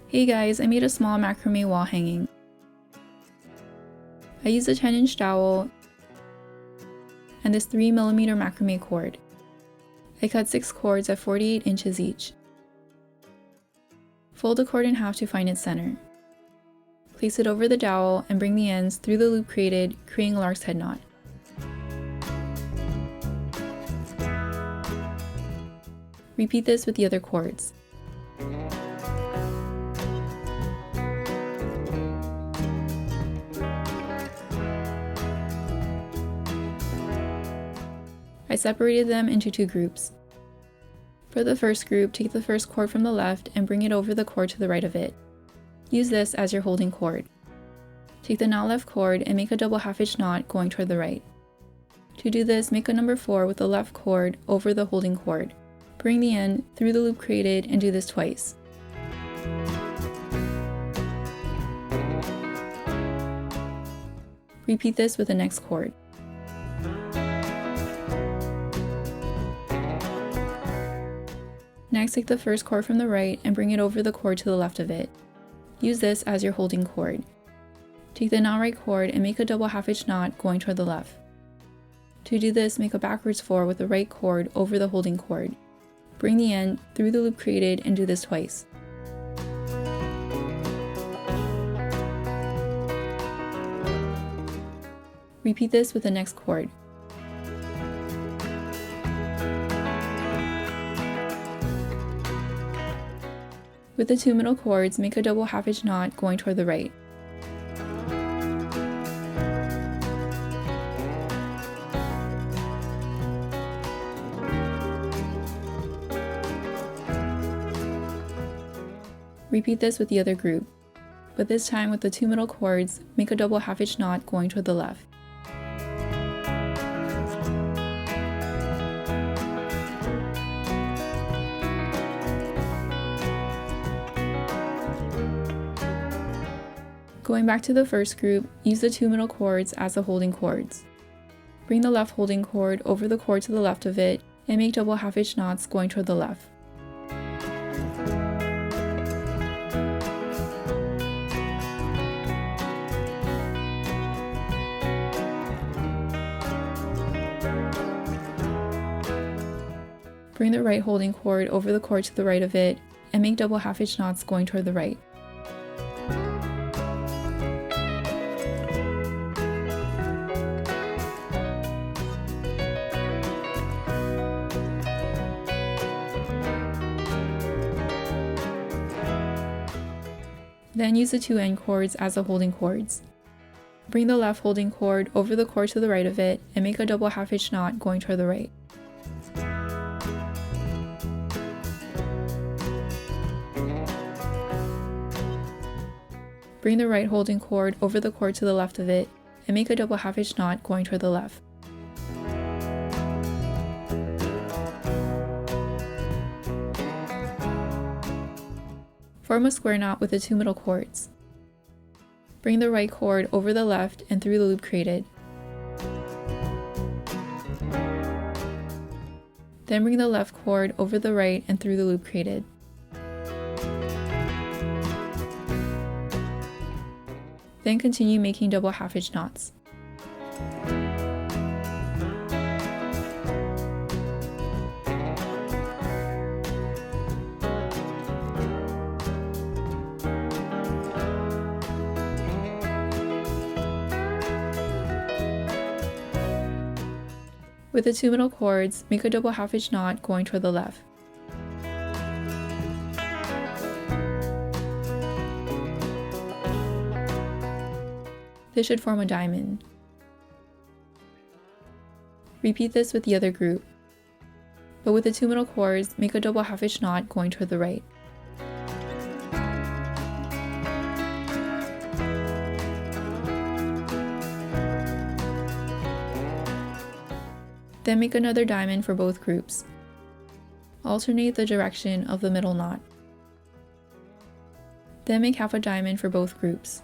Hey guys, I made a small macrame wall hanging. I used a 10-inch dowel and this 3mm macrame cord. I cut 6 cords at 48 inches each. Fold the cord in half to find its center. Place it over the dowel and bring the ends through the loop created, creating a lark's head knot. Repeat this with the other cords. I separated them into 2 groups. For the first group, take the first cord from the left and bring it over the cord to the right of it. Use this as your holding cord. Take the not left cord and make a double half-inch knot going toward the right. To do this, make a number 4 with the left cord over the holding cord. Bring the end through the loop created and do this twice. Repeat this with the next cord. Next, take the first cord from the right and bring it over the cord to the left of it. Use this as your holding cord. Take the not right cord and make a double half-inch knot going toward the left. To do this, make a backwards 4 with the right cord over the holding cord. Bring the end through the loop created and do this twice. Repeat this with the next cord. With the 2 middle cords, make a double half-inch knot going toward the right. Repeat this with the other group, but this time with the 2 middle cords, make a double half-inch knot going toward the left. Going back to the first group, use the 2 middle cords as the holding cords. Bring the left holding cord over the cord to the left of it and make double half-inch knots going toward the left. Bring the right holding cord over the cord to the right of it and make double half-inch knots going toward the right. Then use the 2 end cords as the holding cords. Bring the left holding cord over the cord to the right of it and make a double half-inch knot going toward the right. Bring the right holding cord over the cord to the left of it and make a double half-inch knot going toward the left. Form a square knot with the 2 middle cords. Bring the right cord over the left and through the loop created. Then bring the left cord over the right and through the loop created. Then continue making double half-inch knots. With the 2 middle cords, make a double half-inch knot going toward the left. This should form a diamond. Repeat this with the other group, but with the 2 middle cords, make a double half-inch knot going toward the right. Then make another diamond for both groups. Alternate the direction of the middle knot. Then make half a diamond for both groups.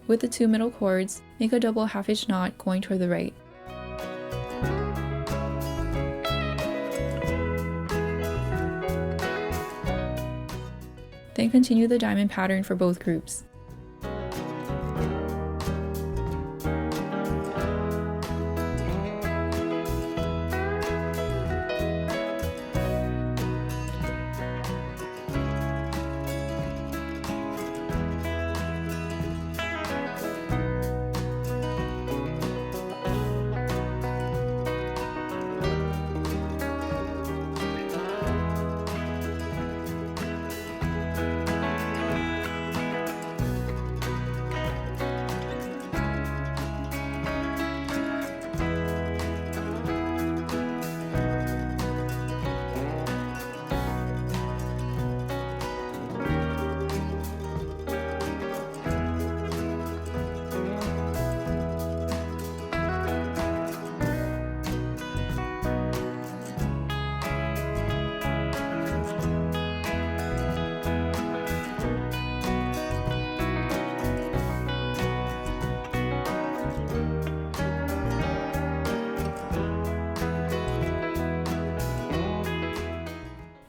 With the 2 middle cords, make a double half-hitch knot going toward the right. Then continue the diamond pattern for both groups.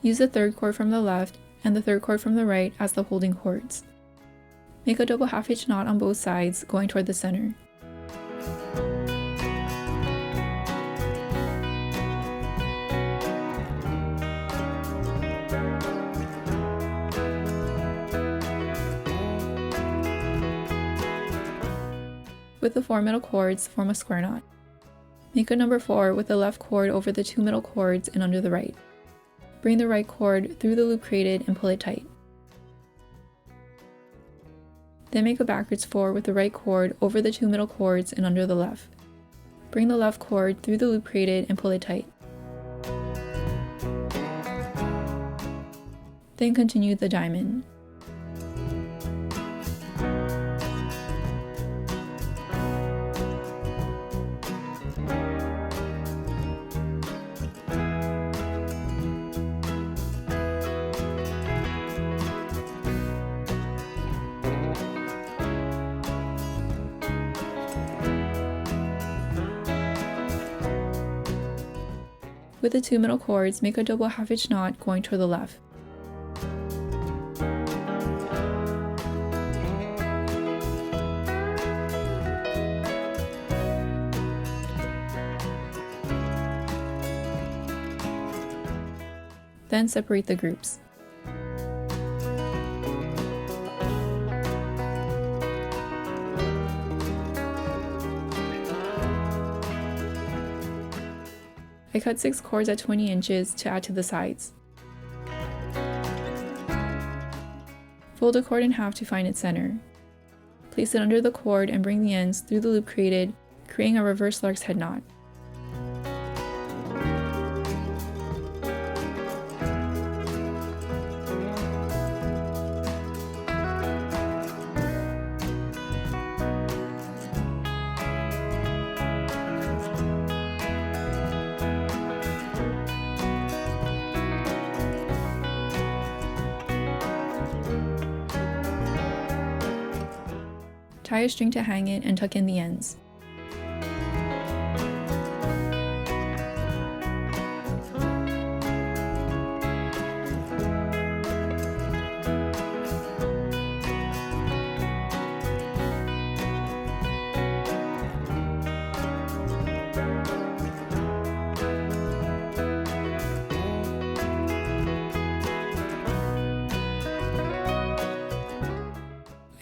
Use the 3rd cord from the left and the 3rd cord from the right as the holding cords. Make a double half-hitch knot on both sides going toward the center. With the 4 middle cords, form a square knot. Make a number 4 with the left cord over the 2 middle cords and under the right. Bring the right cord through the loop created and pull it tight. Then make a backwards 4 with the right cord over the 2 middle cords and under the left. Bring the left cord through the loop created and pull it tight. Then continue the diamond. With the 2 middle cords, make a double half-hitch knot going toward the left. Then separate the groups. I cut 6 cords at 20 inches to add to the sides. Fold a cord in half to find its center. Place it under the cord and bring the ends through the loop created, creating a reverse lark's head knot. Tie a string to hang it and tuck in the ends.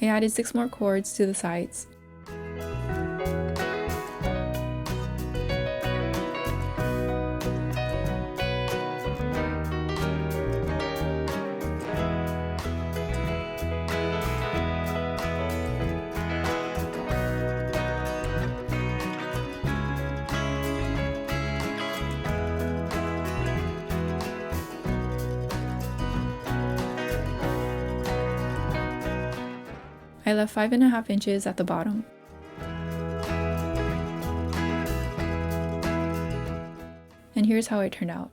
I added 6 more cords to the sides. I left 5.5 inches at the bottom. And here's how it turned out.